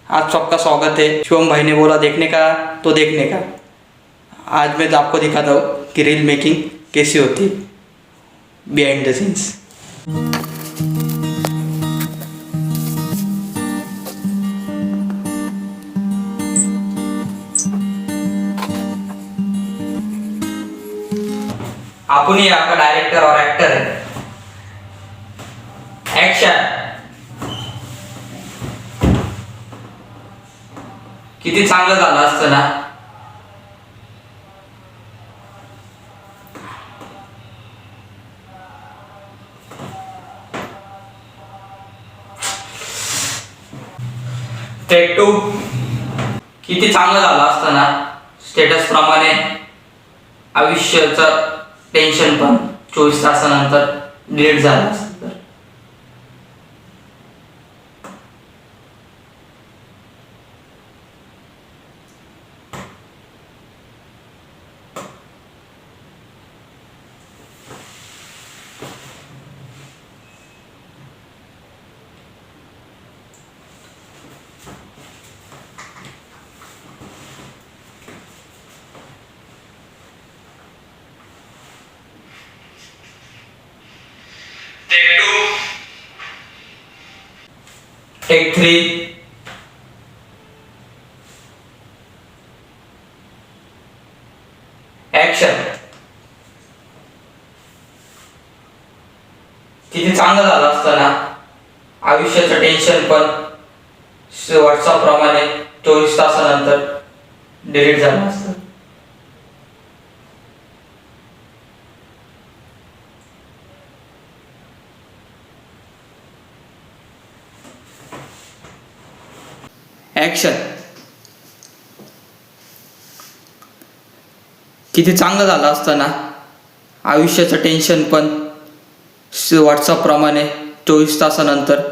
आज सबका स्वागत है। शिवम भाई ने बोला देखने का तो देखने का। आज मैं आपको दिखाता हूँ कि रील मेकिंग कैसी होती है बिहाइंड द सीन्स। आपण यहाँ का डायरेक्टर और एक्टर है। एक्शन। किती चांगलं झालं असतं ना। टेक 2। किती चांगलं झालं असतं ना। स्टेटस प्रमाणे आयुष्याचं टेन्शन पण 24 तासानंतर डिलीट झालं असतं। टेक 3। एक्शन। किती चांगलं झालं असतं ना। आयुष्याचं टेन्शन पण व्हॉट्सअप प्रमाणे 24 तासानंतर डिलीट झालं असतं। एक्शन। किती चांगलं झालं असतं ना। आयुष्याचं टेन्शन पण व्हॉट्सअप प्रमाणे 24 तासानंतर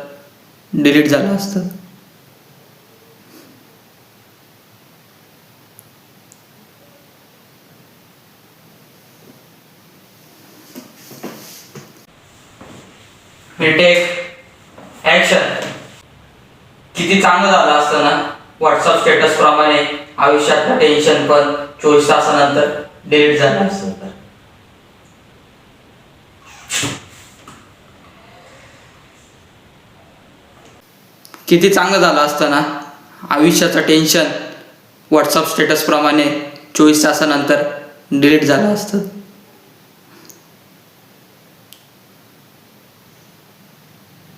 डिलीट झालं असतं। टेक। एक्शन। किती चांगलं झालं असतं ना। व्हॉट्सअप स्टेटस प्रमाणे आयुष्यातलं टेन्शन पण 24 तासानंतर डिलीट झालं असतं। किती चांगलं झालं असतं ना। आयुष्याचं टेन्शन व्हॉट्सअप स्टेटस प्रमाणे 24 तासानंतर डिलीट झालं असतं।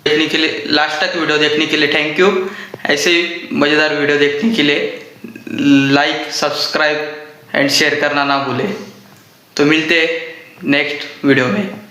देखने के लिए लास्ट तक वीडियो देखने के लिए थैंक यू। ऐसे ही मज़ेदार वीडियो देखने के लिए लाइक, सब्सक्राइब एंड शेयर करना ना भूलें। तो मिलते हैं नेक्स्ट वीडियो में।